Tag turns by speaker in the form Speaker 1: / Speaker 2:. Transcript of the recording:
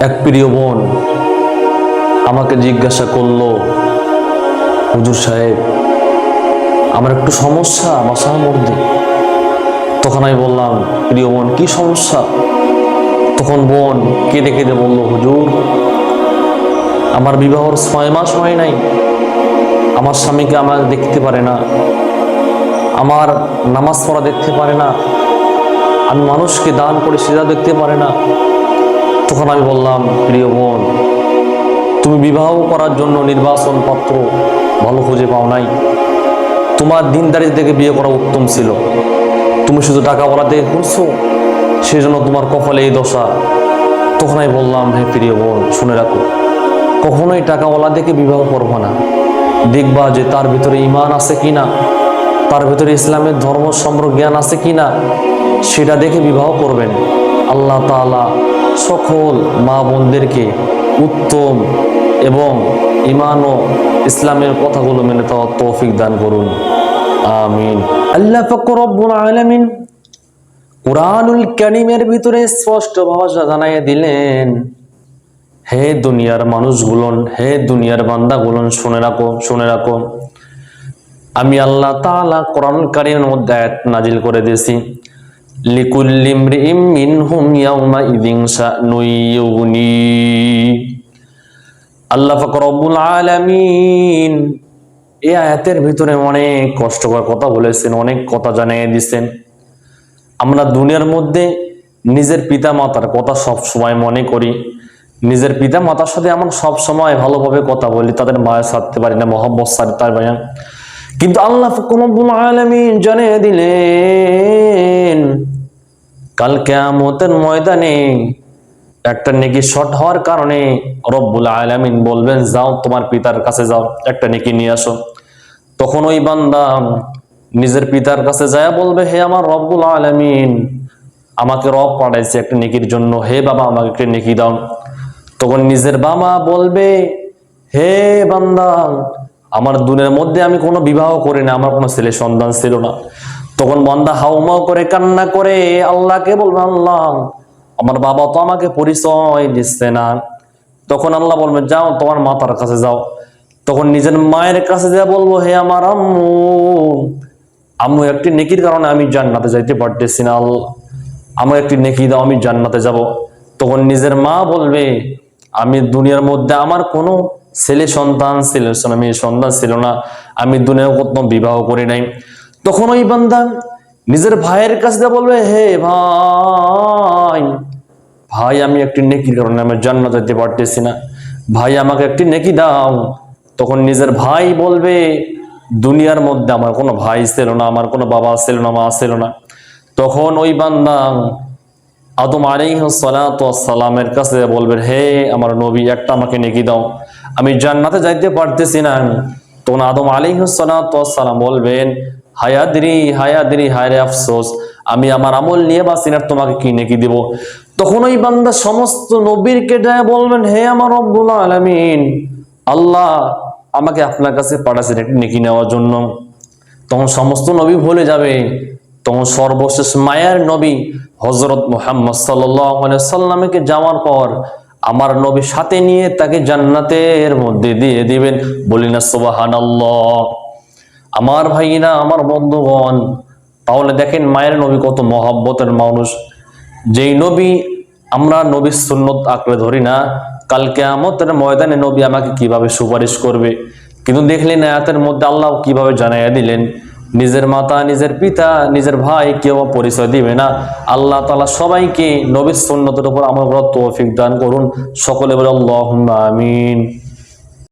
Speaker 1: এক প্রিয় বোন আমাকে জিজ্ঞাসা করলো, হুজুর সাহেব আমার একটু সমস্যা বাসার মধ্যে। তখন আমি বললাম, প্রিয় বোন কি সমস্যা? তখন বোন কেঁদে কেঁদে বললো, হুজুর আমার বিবাহর 6 মাস হয় নাই, আমার স্বামীকে আমার দেখতে পারে না, আমার নামাজ পড়া দেখতে পারে না, আমি মানুষকে দান করে সেটা দেখতে পারে না। তখন আমি বললাম, প্রিয় বোন তুমি বিবাহ করার জন্য নির্বাচন পত্র ভালো খুঁজে পাও নাই, তোমার দিনদারি থেকে বিয়ে করা উত্তম ছিল, তুমি শুধু টাকাওয়ালা থেকে করছো, সেই জন্য তোমার কপালে এই দশা। তখন আমি বললাম, হে প্রিয় বোন শুনে রাখো, কখনোই টাকাওয়ালা দেখে বিবাহ করবো না, দেখবা যে তার ভিতরে ঈমান আছে কিনা, তার ভিতরে ইসলামের ধর্ম সম্পর্কে জ্ঞান আছে কিনা, সেটা দেখে বিবাহ করবেন। আল্লাহ তাআলা সকল মা বোনদেরকে উত্তম এবং ঈমান ও ইসলামের কথাগুলো মেনে নেওয়ার তৌফিক দান করুন, আমিন। আল্লাহ পাক রব্বুল আলামিন কুরআনুল কারীমের ভিতরে স্পষ্ট ভাষা জানাইয়া দিলেন, হে দুনিয়ার মানুষগুলোন, হে দুনিয়ার বান্দাগুলোন, শুনে রাখো আমি আল্লাহ তাআলা কোরআনুল কারীমের মধ্যে আয়াত নাজিল করে দিয়েছি, লিকুল্লি ইমরিইম মিনহুম ইয়াউমা ইযিন শানুন ইউগনি। আল্লাহ পাক রব্বুল আলামিন এই আয়াতের ভিতরে অনেক কষ্টকর কথা বলেছেন, অনেক কথা জানিয়ে দিয়েছেন। আমরা দুনিয়ার মধ্যে নিজের পিতা মাতার কথা সব সময় মনে করি, নিজের পিতা মাতার সাথে আমরা সব সময় ভালোভাবে কথা বলি, তাদের মায়া ছাড়তে পারি না, মহব্বত ছাড়তে পারি না। কিন্তু আল্লাহ রব্বুল আলামিন জানিয়ে দিলেন, কাল কিয়ামতের ময়দানে একটা নেকি শর্ট হওয়ার কারণে রব্বুল আলামিন বলবেন, যাও তোমার পিতার কাছে যাও, একটা নেকি নিয়ে আসো। তখন ওই বান্দা নিজের পিতার কাছে যায় বলবে, হে আমার রব্বুল আলামিন, আমাকে রব পাঠাইছে একটা নেকির জন্য, হে বাবা আমাকে একটা নেকি দাও। তখন নিজের বাবা বলবে, হে বান্দা, আমার দুনিয়ার মধ্যে আমি কোনো বিবাহ করি না, আমার কোনো ছেলে সন্তান ছিল না। তখন বান্দা হাউমাউ করে কান্না করে আল্লাহকে বলবে, আল্লাহ আমার বাবা তো আমাকে পরিচয় দিচ্ছে না। তখন আল্লাহ বলবে, যাও তোমার মাতার কাছে যাও। তখন নিজের মায়ের কাছে যা বলবো, হে আমার আম্মু, আম্মু একটি নেকির কারণে আমি জান্নাতে যাইতে পারতেছি না, আল্লাহ আমার একটি নেকি দাও, আমি জান্নাতে যাব। তখন নিজের মা বলবে, আমি দুনিয়ার মধ্যে আমার কোনো ছেলে সন্তান ছিল না, মেয়ে সন্তান ছিল না, আমি দুনিয়ায় কোনো বিবাহ করি নাই। তখন ওই বান্দা নিজের ভাইয়ের কাছে বলবে, হে ভাই, ভাই আমি একটি নেকির কারণে আমি জান্নাতে যেতে পারতেছি না, ভাই আমাকে একটি নেকি দাও। তখন নিজের ভাই বলবে, দুনিয়ার মধ্যে আমার কোনো ভাই ছিল না, আমার কোনো বাবা ছিল না, মা ছিল না। তখন ওই বান্দা আদম আলাইহিস সালাতু ওয়াস সালামের কাছে বলবে, হে আমার নবী, একটা আমাকে নেকি দাও, আমি জান্নাতে যাইতে পারতেছি না। তখন আদম আলাইহিস সালাতু ওয়াস সালাম বলবেন, হায়াদ্রি হায়াদ্রি, হায়রে আফসোস, আমি আমার আমল নিয়ে বাঁচি না, তোমাকে কি নেকি দিব। তখন ওই বান্দা সমস্ত নবীরকে যায় বলবেন, হে আমার রব্বুল আলামিন, আল্লাহ আমাকে আপনার কাছে পাঠাচ্ছেন একটি নেকি নেওয়ার জন্য। তখন সমস্ত নবী ভুলে যাবে। তখন সর্বশেষ মায়ার নবী হযরত মুহাম্মদ সাল্লাল্লাহু আলাইহি সাল্লামকে যাওয়ার পর আমার নবী সাথে নিয়ে তাকে জান্নাতের মধ্যে দিয়ে দিবেন, বলি না সুবহানাল্লাহ। আমার ভাইরা, আমার বন্ধুগণ, তাহলে দেখেন মায়ের নবী কত মহব্বতের মানুষ। যেই নবী আমরা নবীর সুন্নত আঁকড়ে ধরি না, কাল কিয়ামতের ময়দানে নবী আমাকে কিভাবে সুপারিশ করবে। কিন্তু দেখলেন আয়াতের মধ্যে আল্লাহ কিভাবে জানাইয়া দিলেন, নিজের মাতা, নিজের পিতা, নিজের ভাই কেউ পরিচয় দিবে না। আল্লাহ তাআলা সবাইকে নবীর সুন্নতের উপর আমল করার তৌফিক দান করুন। সকলে বলে আল্লাহুম্মা আমিন।